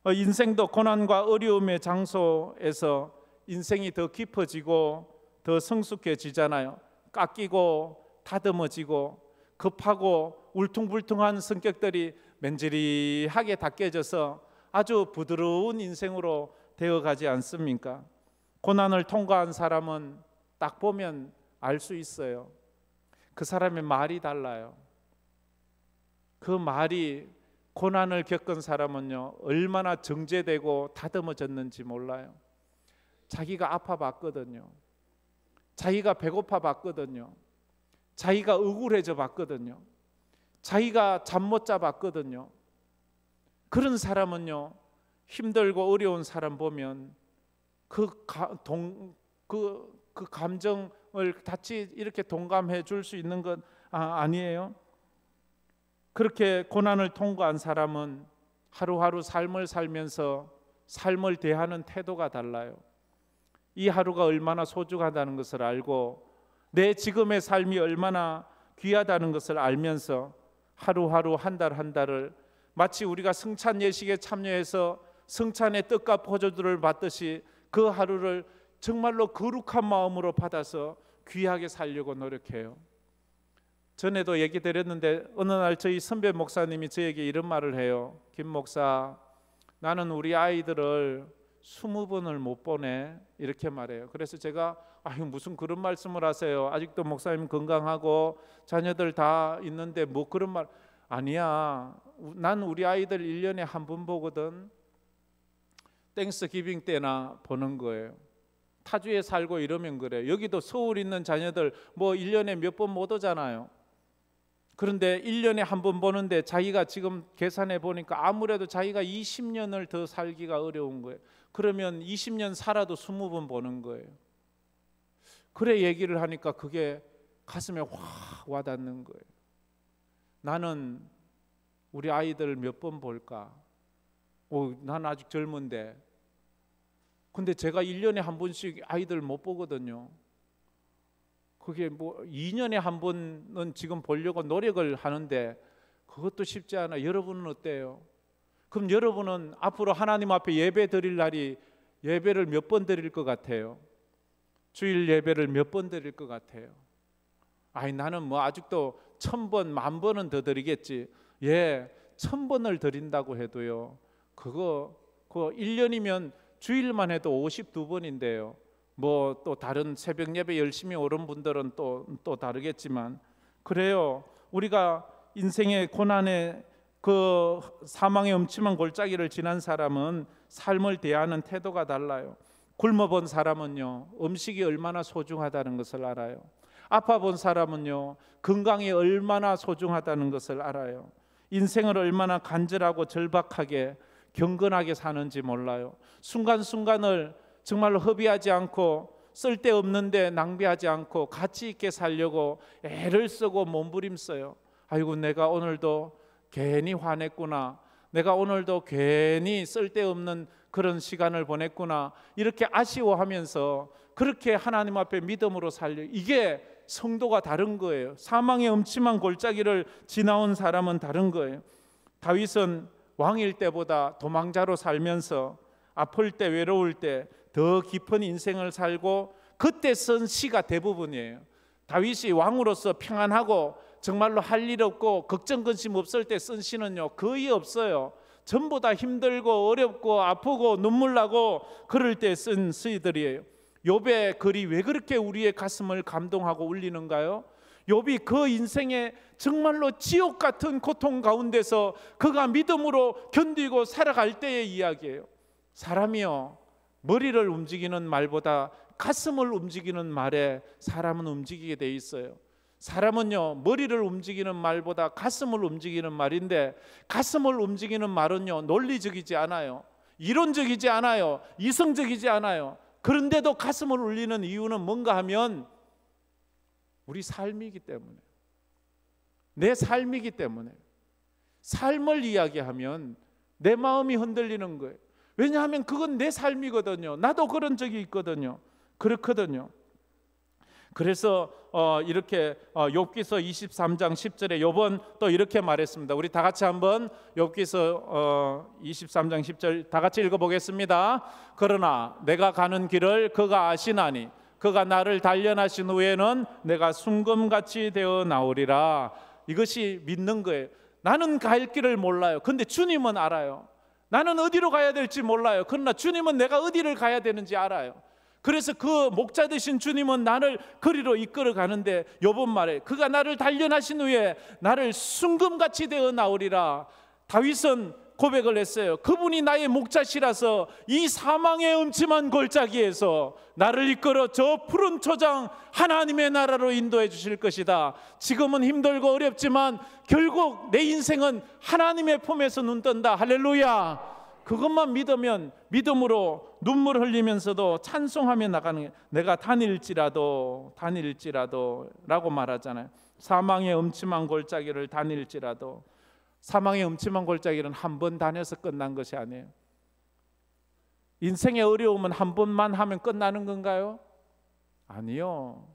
인생도 고난과 어려움의 장소에서 인생이 더 깊어지고 더 성숙해지잖아요. 깎이고 다듬어지고 급하고 울퉁불퉁한 성격들이 맨지리하게 닦여져서 아주 부드러운 인생으로 되어가지 않습니까? 고난을 통과한 사람은 딱 보면 알 수 있어요. 그 사람의 말이 달라요. 그 말이, 고난을 겪은 사람은요, 얼마나 정제되고 다듬어졌는지 몰라요. 자기가 아파 봤거든요. 자기가 배고파 봤거든요. 자기가 억울해져 봤거든요. 자기가 잠 못 자 봤거든요. 그런 사람은요, 힘들고 어려운 사람 보면 그 감정을 같이 이렇게 동감해 줄 수 있는 건 아니에요. 그렇게 고난을 통과한 사람은 하루하루 삶을 살면서 삶을 대하는 태도가 달라요. 이 하루가 얼마나 소중하다는 것을 알고 내 지금의 삶이 얼마나 귀하다는 것을 알면서 하루하루 한 달 한 달을 마치 우리가 성찬 예식에 참여해서 성찬의 떡과 포도주를 받듯이 그 하루를 정말로 거룩한 마음으로 받아서 귀하게 살려고 노력해요. 전에도 얘기 드렸는데 어느 날 저희 선배 목사님이 저에게 이런 말을 해요. 김 목사, 나는 우리 아이들을 20번을 못 보내, 이렇게 말해요. 그래서 제가 무슨 그런 말씀을 하세요. 아직도 목사님 건강하고 자녀들 다 있는데 뭐 그런 말. 아니야, 난 우리 아이들 1년에 한 번 보거든. 땡스기빙 때나 보는 거예요. 타주에 살고 이러면 그래요. 여기도 서울 있는 자녀들 뭐 1년에 몇 번 못 오잖아요. 그런데 1년에 한 번 보는데 자기가 지금 계산해 보니까 아무래도 자기가 20년을 더 살기가 어려운 거예요. 그러면 20년 살아도 20번 보는 거예요. 그래 얘기를 하니까 그게 가슴에 확 와닿는 거예요. 나는 우리 아이들 몇 번 볼까? 난 아직 젊은데. 근데 제가 1년에 한 번씩 아이들 못 보거든요. 그게 뭐 2년에 한 번은 지금 보려고 노력을 하는데 그것도 쉽지 않아요. 여러분은 어때요? 그럼 여러분은 앞으로 하나님 앞에 예배 드릴 날이 예배를 몇 번 드릴 것 같아요? 주일 예배를 몇 번 드릴 것 같아요? 나는 뭐 아직도 1000번, 10,000번은 더 드리겠지. 1000번을 드린다고 해도요, 그거 1년이면 주일만 해도 52번인데요. 뭐 또 다른 새벽 예배 열심히 오른 분들은 또 다르겠지만, 그래요. 우리가 인생의 고난의 그 사망의 음침한 골짜기를 지난 사람은 삶을 대하는 태도가 달라요. 굶어본 사람은요, 음식이 얼마나 소중하다는 것을 알아요. 아파본 사람은요, 건강이 얼마나 소중하다는 것을 알아요. 인생을 얼마나 간절하고 절박하게 경건하게 사는지 몰라요. 순간순간을 정말로 허비하지 않고 쓸데없는데 낭비하지 않고 가치 있게 살려고 애를 쓰고 몸부림써요. 아이고, 내가 오늘도 괜히 화냈구나, 내가 오늘도 괜히 쓸데없는 그런 시간을 보냈구나, 이렇게 아쉬워하면서 그렇게 하나님 앞에 믿음으로 살려. 이게 성도가 다른 거예요. 사망의 음침한 골짜기를 지나온 사람은 다른 거예요. 다윗은 왕일 때보다 도망자로 살면서 아플 때, 외로울 때 더 깊은 인생을 살고 그때 쓴 시가 대부분이에요. 다윗이 왕으로서 평안하고 정말로 할 일 없고 걱정 근심 없을 때 쓴 시는요, 거의 없어요. 전부 다 힘들고 어렵고 아프고 눈물 나고 그럴 때 쓴 시들이에요. 욥의 글이 왜 그렇게 우리의 가슴을 감동하고 울리는가요? 욥이 그 인생의 정말로 지옥 같은 고통 가운데서 그가 믿음으로 견디고 살아갈 때의 이야기예요. 사람이요, 머리를 움직이는 말보다 가슴을 움직이는 말에 사람은 움직이게 돼 있어요. 사람은요, 머리를 움직이는 말보다 가슴을 움직이는 말인데, 가슴을 움직이는 말은요, 논리적이지 않아요, 이론적이지 않아요, 이성적이지 않아요. 그런데도 가슴을 울리는 이유는 뭔가 하면 우리 삶이기 때문에, 내 삶이기 때문에. 삶을 이야기하면 내 마음이 흔들리는 거예요. 왜냐하면 그건 내 삶이거든요. 나도 그런 적이 있거든요. 그렇거든요. 그래서 이렇게 욥기서 23장 10절에 욥은 또 이렇게 말했습니다. 우리 다 같이 한번 욥기서 23장 10절 다 같이 읽어보겠습니다. 그러나 내가 가는 길을 그가 아시나니 그가 나를 단련하신 후에는 내가 순금같이 되어 나오리라. 이것이 믿는 거예요. 나는 갈 길을 몰라요. 근데 주님은 알아요. 나는 어디로 가야 될지 몰라요. 그러나 주님은 내가 어디를 가야 되는지 알아요. 그래서 그 목자 되신 주님은 나를 거리로 이끌어 가는데, 욥은 말해 그가 나를 단련하신 후에 나를 순금같이 되어 나오리라. 다윗은 고백을 했어요. 그분이 나의 목자시라서 이 사망의 음침한 골짜기에서 나를 이끌어 저 푸른 초장 하나님의 나라로 인도해 주실 것이다. 지금은 힘들고 어렵지만 결국 내 인생은 하나님의 품에서 눈 뜬다. 할렐루야. 그것만 믿으면, 믿음으로 눈물 흘리면서도 찬송하며 나가는 게, 내가 다닐지라도 라고 말하잖아요. 사망의 음침한 골짜기를 다닐지라도. 사망의 음침한 골짜기는 한 번 다녀서 끝난 것이 아니에요. 인생의 어려움은 한 번만 하면 끝나는 건가요? 아니요.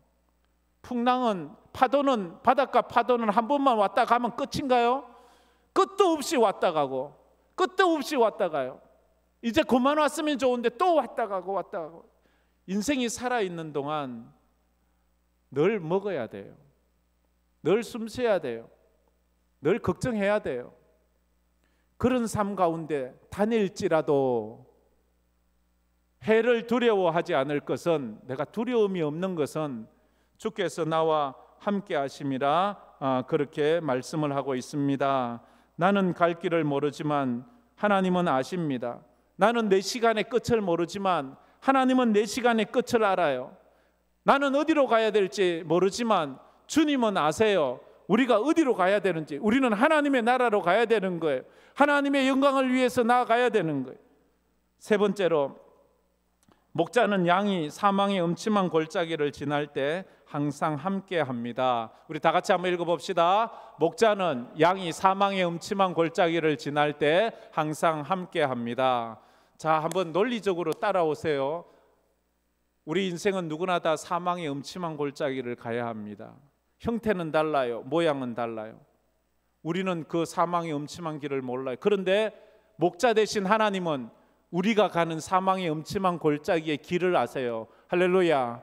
풍랑은, 파도는, 바닷가 파도는 한 번만 왔다 가면 끝인가요? 끝도 없이 왔다 가고 끝도 없이 왔다 가요. 이제 그만 왔으면 좋은데 또 왔다 가고 왔다 가고. 인생이 살아있는 동안 늘 먹어야 돼요. 늘 숨쉬어야 돼요. 늘 걱정해야 돼요. 그런 삶 가운데 다닐지라도, 해를 두려워하지 않을 것은, 내가 두려움이 없는 것은 주께서 나와 함께 하심이라 그렇게 말씀을 하고 있습니다. 나는 갈 길을 모르지만 하나님은 아십니다. 나는 내 시간의 끝을 모르지만 하나님은 내 시간의 끝을 알아요. 나는 어디로 가야 될지 모르지만 주님은 아세요. 우리가 어디로 가야 되는지. 우리는 하나님의 나라로 가야 되는 거예요. 하나님의 영광을 위해서 나아가야 되는 거예요. 세 번째로, 목자는 양이 사망의 음침한 골짜기를 지날 때 항상 함께 합니다. 우리 다 같이 한번 읽어봅시다. 목자는 양이 사망의 음침한 골짜기를 지날 때 항상 함께 합니다. 자, 한번 논리적으로 따라오세요. 우리 인생은 누구나 다 사망의 음침한 골짜기를 가야 합니다. 형태는 달라요. 모양은 달라요. 우리는 그 사망의 음침한 길을 몰라요. 그런데 목자 되신 하나님은 우리가 가는 사망의 음침한 골짜기의 길을 아세요. 할렐루야.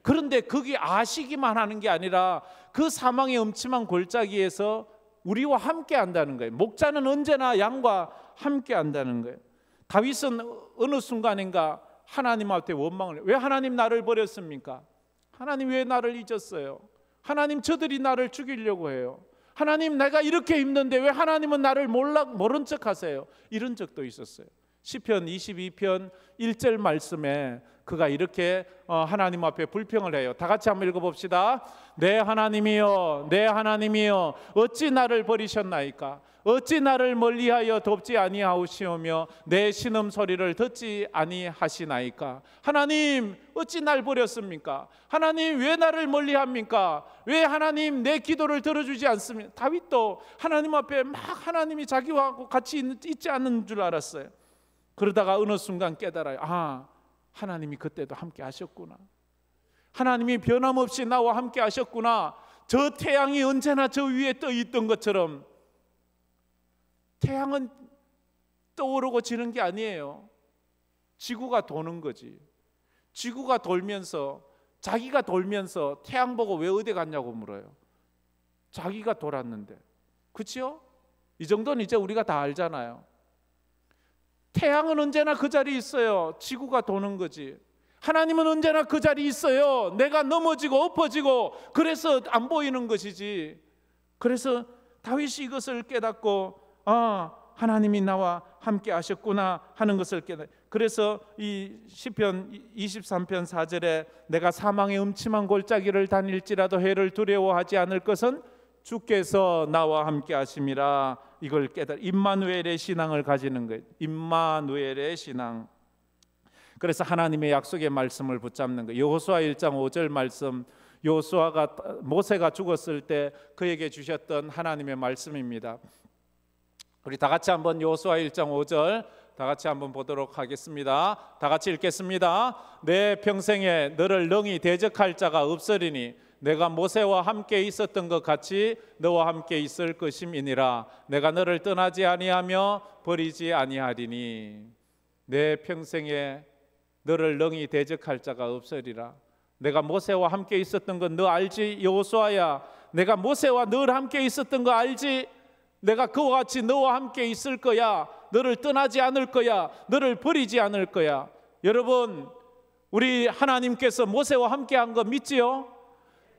그런데 그게 아시기만 하는 게 아니라 그 사망의 음침한 골짜기에서 우리와 함께 한다는 거예요. 목자는 언제나 양과 함께 한다는 거예요. 다윗은 어느 순간인가 하나님 앞에 원망을 해요. 왜 하나님 나를 버렸습니까? 하나님 왜 나를 잊었어요? 하나님 저들이 나를 죽이려고 해요. 하나님 내가 이렇게 힘든데 왜 하나님은 나를 모른 척 하세요? 이런 적도 있었어요. 시편 22편 1절 말씀에 그가 이렇게 하나님 앞에 불평을 해요. 다 같이 한번 읽어봅시다. 내 하나님이여, 내 하나님이여, 어찌 나를 버리셨나이까? 어찌 나를 멀리하여 돕지 아니하시오며 내 신음 소리를 듣지 아니하시나이까? 하나님 어찌 날 버렸습니까? 하나님 왜 나를 멀리합니까? 왜 하나님 내 기도를 들어주지 않습니까? 다윗도 하나님 앞에 막 하나님이 자기와 같이 있지 않는 줄 알았어요. 그러다가 어느 순간 깨달아요. 아, 하나님이 그때도 함께 하셨구나. 하나님이 변함없이 나와 함께 하셨구나. 저 태양이 언제나 저 위에 떠 있던 것처럼 태양은 떠오르고 지는 게 아니에요. 지구가 도는 거지. 지구가 돌면서, 자기가 돌면서 태양 보고 왜 어디 갔냐고 물어요. 자기가 돌았는데. 그렇죠? 이 정도는 이제 우리가 다 알잖아요. 태양은 언제나 그 자리에 있어요. 지구가 도는 거지. 하나님은 언제나 그 자리에 있어요. 내가 넘어지고 엎어지고 그래서 안 보이는 것이지. 그래서 다윗이 이것을 깨닫고 하나님이 나와 함께 하셨구나 하는 것을 깨닫. 그래서 이 시편 23편 4절에 내가 사망의 음침한 골짜기를 다닐지라도 해를 두려워하지 않을 것은 주께서 나와 함께 하심이라. 이걸 깨닫. 임마누엘의 신앙을 가지는 거예요. 임마누엘의 신앙. 그래서 하나님의 약속의 말씀을 붙잡는 거예요. 여호수아 1장 5절 말씀, 여호수아가 모세가 죽었을 때 그에게 주셨던 하나님의 말씀입니다. 우리 다 같이 한번 여호수아 1장 5절 다 같이 한번 보도록 하겠습니다. 다 같이 읽겠습니다. 내 평생에 너를 능히 대적할 자가 없으리니 내가 모세와 함께 있었던 것 같이 너와 함께 있을 것임이니라. 내가 너를 떠나지 아니하며 버리지 아니하리니. 내 평생에 너를 능히 대적할 자가 없으리라. 내가 모세와 함께 있었던 건 너 알지? 여호수아야, 내가 모세와 늘 함께 있었던 거 알지? 내가 그와 같이 너와 함께 있을 거야. 너를 떠나지 않을 거야. 너를 버리지 않을 거야. 여러분, 우리 하나님께서 모세와 함께 한 거 믿지요?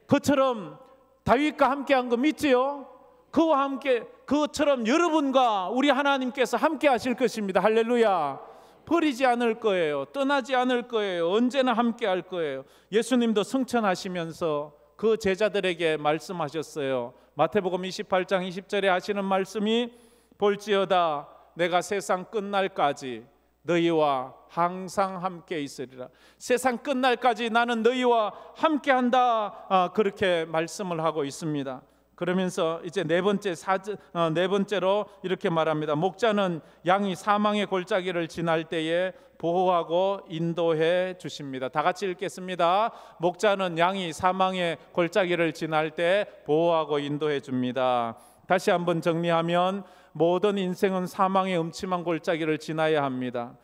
그처럼 다윗과 함께 한 거 믿지요? 그와 함께, 그처럼 여러분과 우리 하나님께서 함께 하실 것입니다. 할렐루야. 버리지 않을 거예요. 떠나지 않을 거예요. 언제나 함께 할 거예요. 예수님도 승천하시면서 그 제자들에게 말씀하셨어요. 마태복음 28장 20절에 하시는 말씀이 볼지어다 내가 세상 끝날까지 너희와 항상 함께 있으리라. 세상 끝날까지 나는 너희와 함께한다. 그렇게 말씀을 하고 있습니다. 그러면서 이제 네 번째로 이렇게 말합니다. 목자는 양이 사망의 골짜기를 지날 때에 보호하고 인도해 주십니다. 다 같이 읽겠습니다. 목자는 양이 사망의 골짜기를 지날 때 보호하고 인도해 줍니다. 다시 한번 정리하면 모든 인생은 사망의 음침한 골짜기를 지나야 합니다.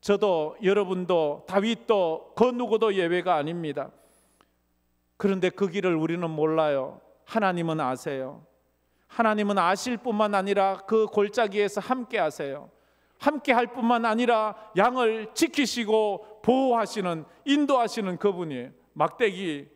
저도 여러분도 다윗도 그 누구도 예외가 아닙니다. 그런데 그 길을 우리는 몰라요. 하나님은 아세요. 하나님은 아실 뿐만 아니라 그 골짜기에서 함께 하세요. 함께 할 뿐만 아니라 양을 지키시고 보호하시는, 인도하시는 그분이에요. 막대기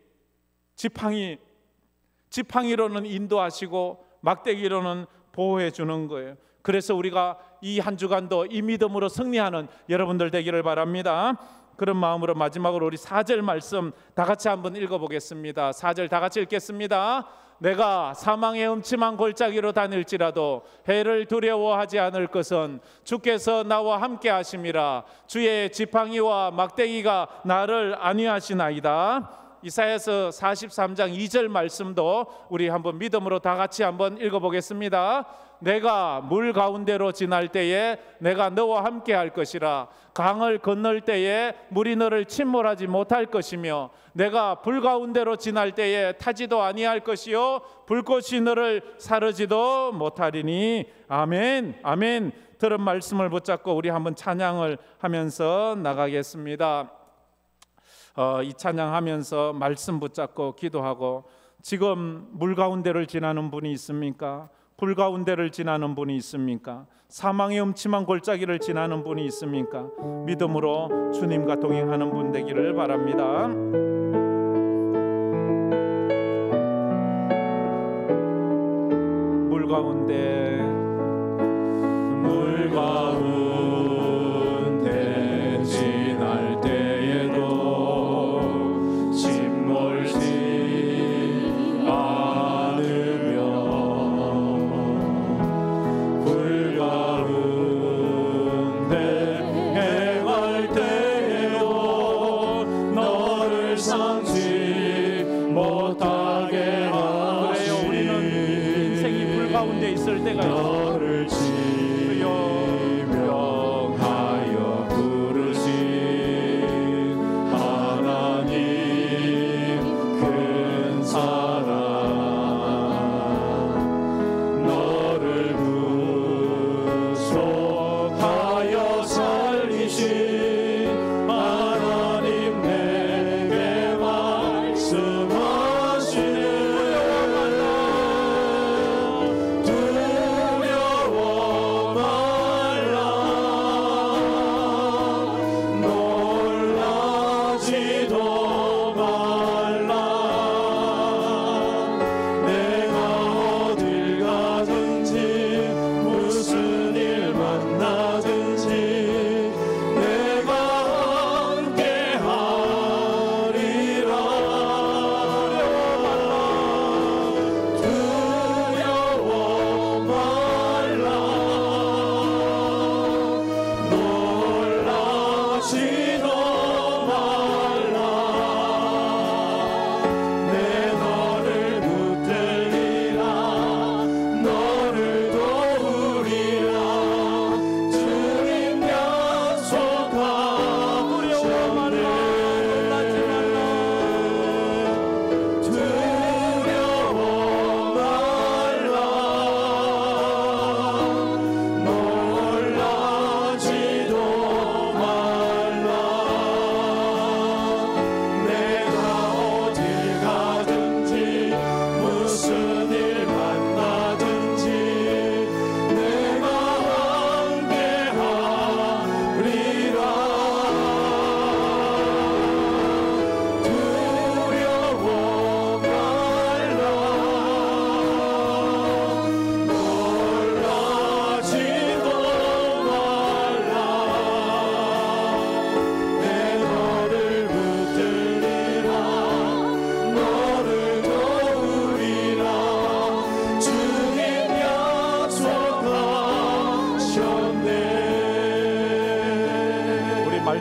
지팡이로는 인도하시고 막대기로는 보호해 주는 거예요. 그래서 우리가 이 한 주간도 이 믿음으로 승리하는 여러분들 되기를 바랍니다. 그런 마음으로 마지막으로 우리 4절 말씀 다 같이 한번 읽어보겠습니다. 4절 다 같이 읽겠습니다. 내가 사망의 음침한 골짜기로 다닐지라도 해를 두려워하지 않을 것은 주께서 나와 함께 하심이라. 주의 지팡이와 막대기가 나를 안위하시나이다. 이사야서 43장 2절 말씀도 우리 한번 믿음으로 다 같이 한번 읽어보겠습니다. 내가 물 가운데로 지날 때에 내가 너와 함께 할 것이라. 강을 건널 때에 물이 너를 침몰하지 못할 것이며 내가 불 가운데로 지날 때에 타지도 아니할 것이요 불꽃이 너를 사르지도 못하리니. 아멘. 아멘. 들은 말씀을 붙잡고 우리 한번 찬양을 하면서 나가겠습니다. 이 찬양하면서 말씀 붙잡고 기도하고, 지금 물 가운데를 지나는 분이 있습니까? 불 가운데를 지나는 분이 있습니까? 사망의 음침한 골짜기를 지나는 분이 있습니까? 믿음으로 주님과 동행하는 분 되기를 바랍니다. 물 가운데 지날 때에도 침몰치 않으며 불 가운데 행할 때에도 너를 상치 못하게 하시니. 그래요, 우리는 인생이 불 가운데 있을 때가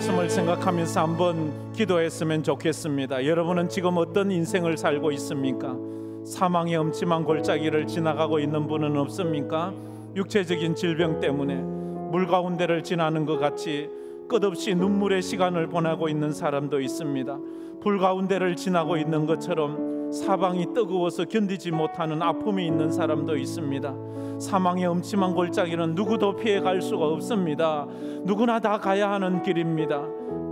말씀을 생각하면서 한번 기도했으면 좋겠습니다. 여러분은 지금 어떤 인생을 살고 있습니까? 사망의 음침한 골짜기를 지나가고 있는 분은 없습니까? 육체적인 질병 때문에 물 가운데를 지나는 것 같이 끝없이 눈물의 시간을 보내고 있는 사람도 있습니다. 불 가운데를 지나고 있는 것처럼 사방이 뜨거워서 견디지 못하는 아픔이 있는 사람도 있습니다. 사망의 음침한 골짜기는 누구도 피해갈 수가 없습니다. 누구나 다 가야 하는 길입니다.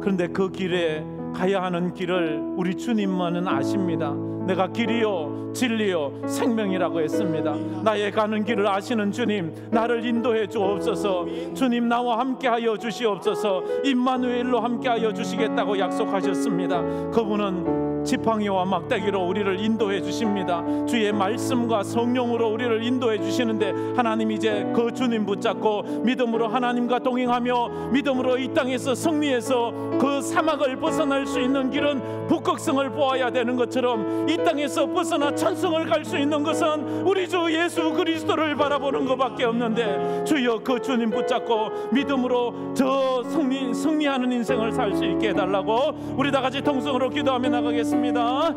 그런데 그 길에 가야 하는 길을 우리 주님만은 아십니다. 내가 길이요 진리요 생명이라고 했습니다. 나의 가는 길을 아시는 주님, 나를 인도해 주옵소서. 주님, 나와 함께하여 주시옵소서. 임마누엘로 함께하여 주시겠다고 약속하셨습니다. 그분은 지팡이와 막대기로 우리를 인도해 주십니다. 주의 말씀과 성령으로 우리를 인도해 주시는데, 하나님 이제 그 주님 붙잡고 믿음으로 하나님과 동행하며 믿음으로 이 땅에서 승리해서 그 사막을 벗어날 수 있는 길은 북극성을 보아야 되는 것처럼 이 땅에서 벗어나 천성을 갈 수 있는 것은 우리 주 예수 그리스도를 바라보는 것밖에 없는데, 주여 그 주님 붙잡고 믿음으로 저 승리하는 인생을 살 수 있게 해달라고 우리 다 같이 통성으로 기도하며 나가겠습니다. 사랑하는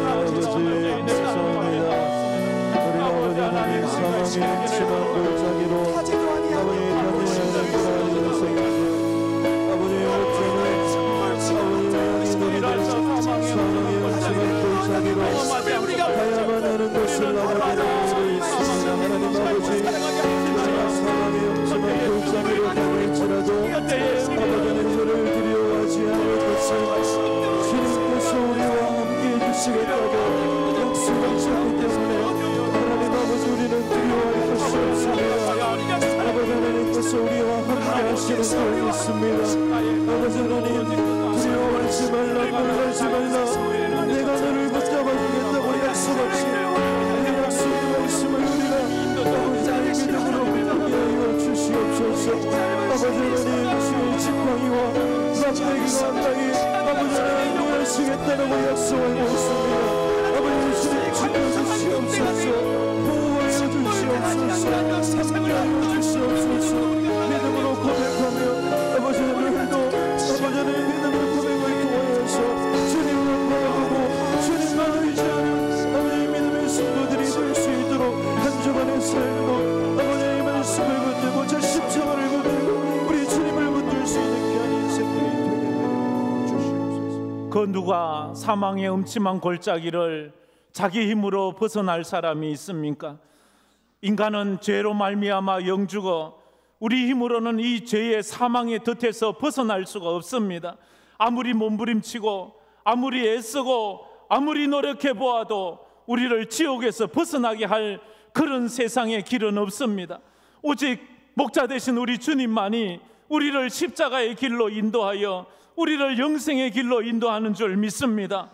아버지 감사합니다. 우리 아버지 하나님, 사랑의 심한 골짜기로 아버지 편리하는 그런 인생, 아버지 어쩌면 사랑의 심한 골짜기로 가야만 하는 곳을 나가게 되어 있습니다. 하나님 아버지, 사랑의 심한 골짜기로 가할지라도 아버지는 저를 두려워하지 않을 것을 우리와 함께 해주시겠다고 약속하셨기 때문에 하나님 아버지, 우리는 두려워할 것이 없습니다. 아버지 하나님께서 우리와 함께 하시는 걸 믿습니다. 아버지 하나님, 두려워하지 말라, 놀라지 말라. 내가 너를 붙잡아주겠다고 약속하신 그 약속의 말씀을 우리가 아버지 하나님 믿음으로 붙들게 하여 주시옵소서. 아버지 하나님, 주의 지팡이와 막대기가 땅에 아버지 하나님 하시겠다라고 약속하고 있습니다. 아버지 주님, 지켜주시옵소서. 보호하여 주시옵소서. 함께하여 주시옵소서. 믿음으로 고백하며 아버지 오늘도 아버지 하나님 믿음의 고백을 통하여서 주님을 바라보고 주님만 의지하는 아버지 믿음의 성도들이 될 수 있도록 한 주간의 삶도 아버지의 말씀을 붙들고 저 십자가를 붙들고 우리 주님을 붙들 수 있는 귀한 인생들이 되게 주시옵소서. 그 누가 사망의 음침한 골짜기를 자기 힘으로 벗어날 사람이 있습니까? 인간은 죄로 말미암아 영죽어 우리 힘으로는 이 죄의 사망의 덫에서 벗어날 수가 없습니다. 아무리 몸부림치고 아무리 애쓰고 아무리 노력해 보아도 우리를 지옥에서 벗어나게 할 그런 세상의 길은 없습니다. 오직 목자 되신 우리 주님만이 우리를 십자가의 길로 인도하여 우리를 영생의 길로 인도하는 줄 믿습니다.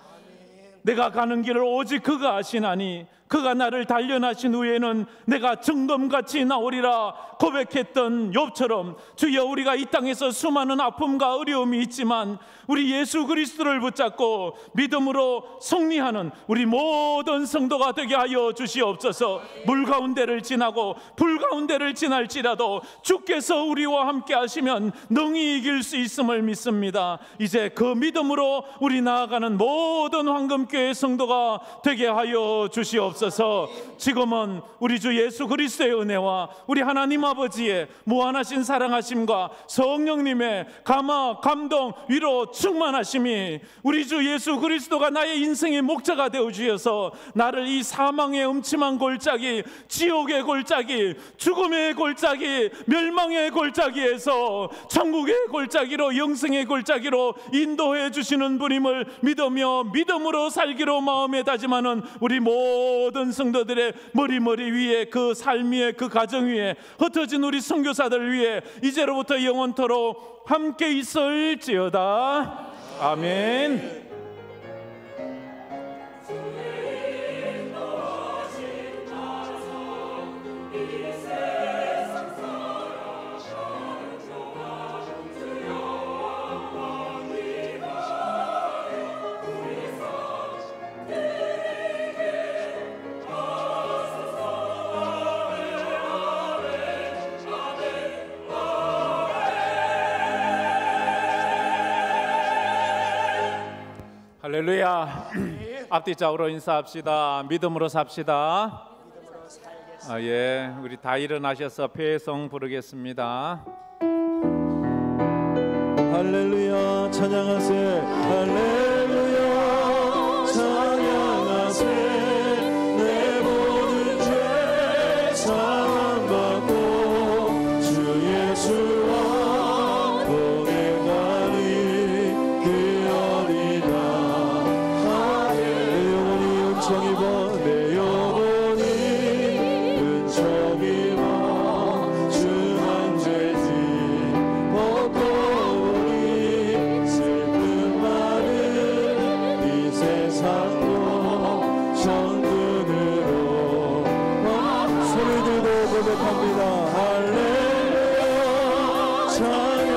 내가 가는 길을 오직 그가 아시나니 그가 나를 단련하신 후에는 내가 정금같이 나오리라 고백했던 욥처럼, 주여, 우리가 이 땅에서 수많은 아픔과 어려움이 있지만 우리 예수 그리스도를 붙잡고 믿음으로 승리하는 우리 모든 성도가 되게 하여 주시옵소서. 물 가운데를 지나고 불 가운데를 지날지라도 주께서 우리와 함께 하시면 능히 이길 수 있음을 믿습니다. 이제 그 믿음으로 우리 나아가는 모든 황금교회 성도가 되게 하여 주시옵소서. 지금은 우리 주 예수 그리스도의 은혜와 우리 하나님 아버지의 무한하신 사랑하심과 성령님의 감화, 감동, 위로 충만하심이 우리 주 예수 그리스도가 나의 인생의 목자가 되어 주셔서 나를 이 사망의 음침한 골짜기, 지옥의 골짜기, 죽음의 골짜기, 멸망의 골짜기에서 천국의 골짜기로, 영생의 골짜기로 인도해 주시는 분임을 믿으며 믿음으로 살기로 마음에 다짐하는 우리 모든 성도들의 머리 위에, 그 삶 위에, 그 가정 위에, 흩어진 우리 선교사들 위에 이제로부터 영원토록 함께 있을지어다. 아멘. 할렐루야. 앞뒤짝으로 인사합시다. 믿음으로 삽시다. 예, 우리 다 일어나셔서 회성 부르겠습니다. 할렐루야 찬양하세 할렐루야 찬양하세 내 모든 죄 사함받고 주 예수와 동행하리 그어리라 내 영혼이 은총 입어 내 영혼이 은총 입어 주 한죄지 벗고 고백합니다. 할렐루야 찬양